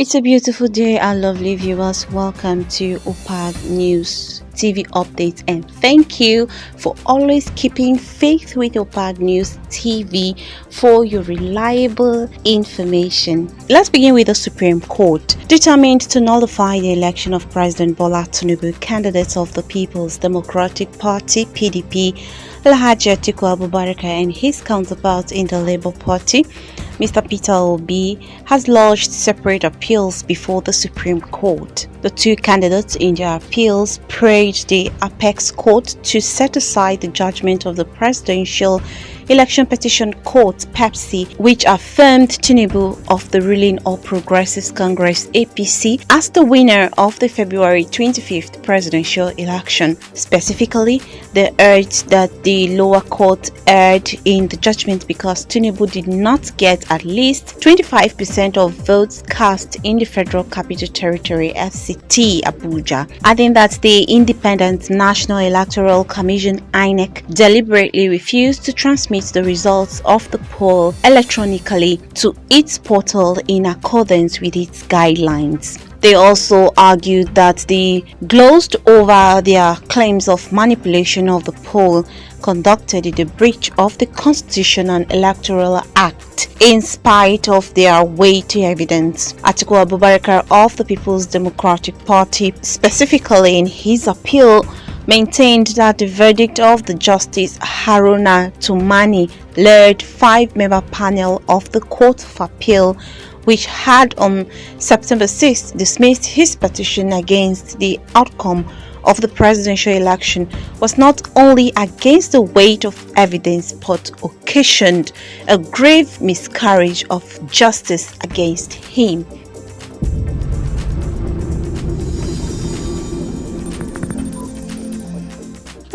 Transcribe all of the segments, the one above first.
It's a beautiful day, our lovely viewers. Welcome to Mobad News TV updates, and thank you for always keeping faith with Mobad News TV for your reliable information. Let's begin with the Supreme Court. Determined to nullify the election of President Bola Tinubu, candidate of the People's Democratic Party (PDP), Alhaji Atiku Abubakar, and his counterpart in the Labour Party, Mr. Peter Obi, has lodged separate appeals before the Supreme Court. The two candidates in their appeals prayed the Apex Court to set aside the judgment of the Presidential Election Petition Court (PEPC), which affirmed Tinubu of the ruling All Progressives Congress (APC) as the winner of the February 25th presidential election. Specifically, they urged that the lower court erred in the judgment because Tinubu did not get at least 25% of votes cast in the Federal Capital Territory (FCT) Abuja, adding that the Independent National Electoral Commission (INEC) deliberately refused to transmit the results of the poll electronically to its portal in accordance with its guidelines. They also argued that they glozed over their claims of manipulation of the poll conducted in the breach of the Constitution and Electoral Act in spite of their weighty evidence. Atiku Abubakar of the People's Democratic Party, specifically in his appeal, maintained that the verdict of the Justice Haruna Tumani led 5-member panel of the Court of Appeal, which had on September 6th dismissed his petition against the outcome of the presidential election, was not only against the weight of evidence but occasioned a grave miscarriage of justice against him.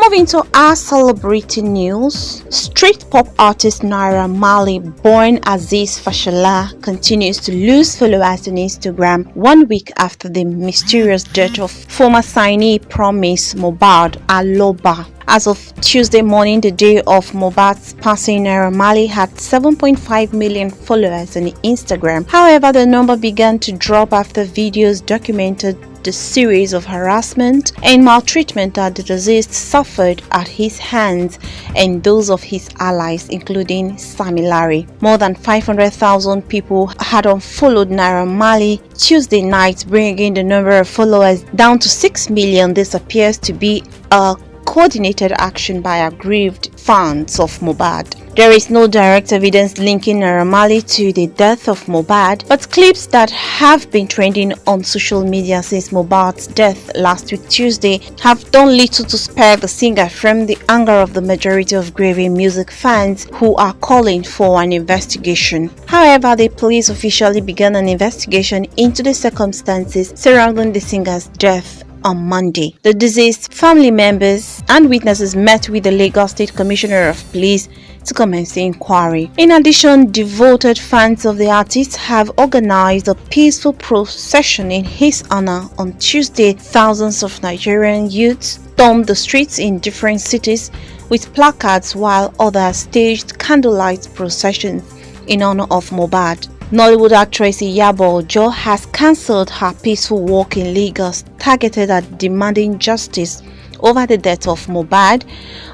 Moving to our celebrity news, street pop artist Naira Marley, born Aziz Fashola, continues to lose followers on Instagram 1 week after the mysterious death of former signee Promise Mobad Aloba. As of Tuesday morning, the day of Mobad's passing, Naira Marley had 7.5 million followers on Instagram. However, the number began to drop after videos documented the series of harassment and maltreatment that the deceased suffered at his hands and those of his allies, including Sami Larry. More than 500,000 people had unfollowed Naira Marley Tuesday night, bringing the number of followers down to 6 million. This appears to be a coordinated action by aggrieved fans of Mobad. There is no direct evidence linking Naira Marley to the death of Mobad, but clips that have been trending on social media since Mobad's death last week Tuesday have done little to spare the singer from the anger of the majority of grieving music fans who are calling for an investigation. However, the police officially began an investigation into the circumstances surrounding the singer's death on Monday. The deceased family members and witnesses met with the Lagos State Commissioner of Police to commence the inquiry. In addition, devoted fans of the artist have organized a peaceful procession in his honor on Tuesday. Thousands of Nigerian youths stormed the streets in different cities with placards, while others staged candlelight processions in honor of Mobad. Nollywood actress Iyabo Ojo has cancelled her peaceful walk in Lagos targeted at demanding justice over the death of Mobad.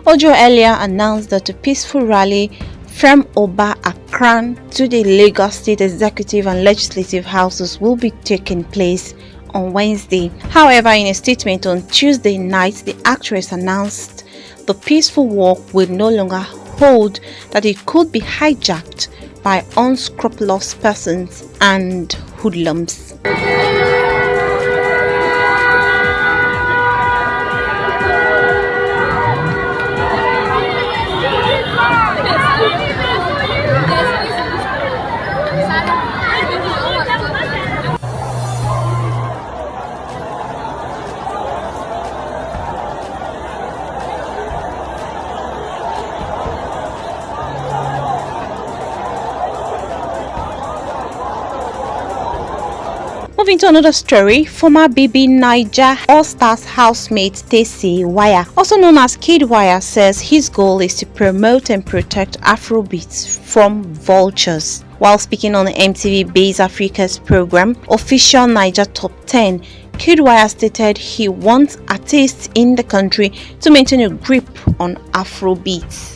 Ojo earlier announced that a peaceful rally from Oba Akran to the Lagos State Executive and Legislative Houses will be taking place on Wednesday. However, in a statement on Tuesday night, the actress announced the peaceful walk will no longer hold, that it could be hijacked by unscrupulous persons and hoodlums. Moving to another story, former BB Naija All-Stars housemate Tessy Wire, also known as Kid Wire, says his goal is to promote and protect afrobeats from vultures. While speaking on the MTV Base Africa's program, Official Niger Top 10, Kidwire stated he wants artists in the country to maintain a grip on Afrobeats.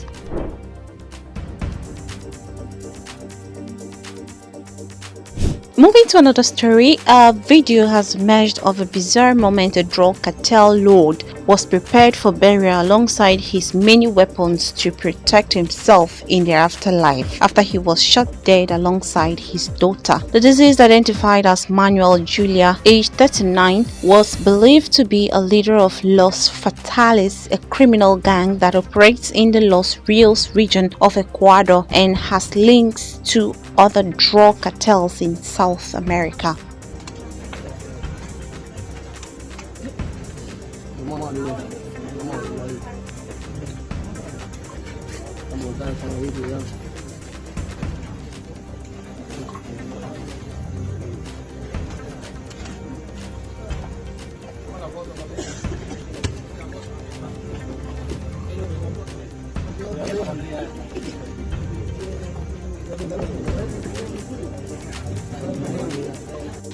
Moving to another story, a video has emerged of a bizarre moment a drug cartel lord was prepared for burial alongside his many weapons to protect himself in the afterlife after he was shot dead alongside his daughter. The deceased, identified as Manuel Julia, aged 39, was believed to be a leader of Los Fatales, a criminal gang that operates in the Los Rios region of Ecuador and has links to other drug cartels in South America.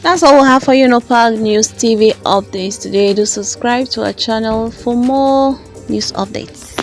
That's all we have for you, Mobad News TV updates today. Do subscribe to our channel for more news updates.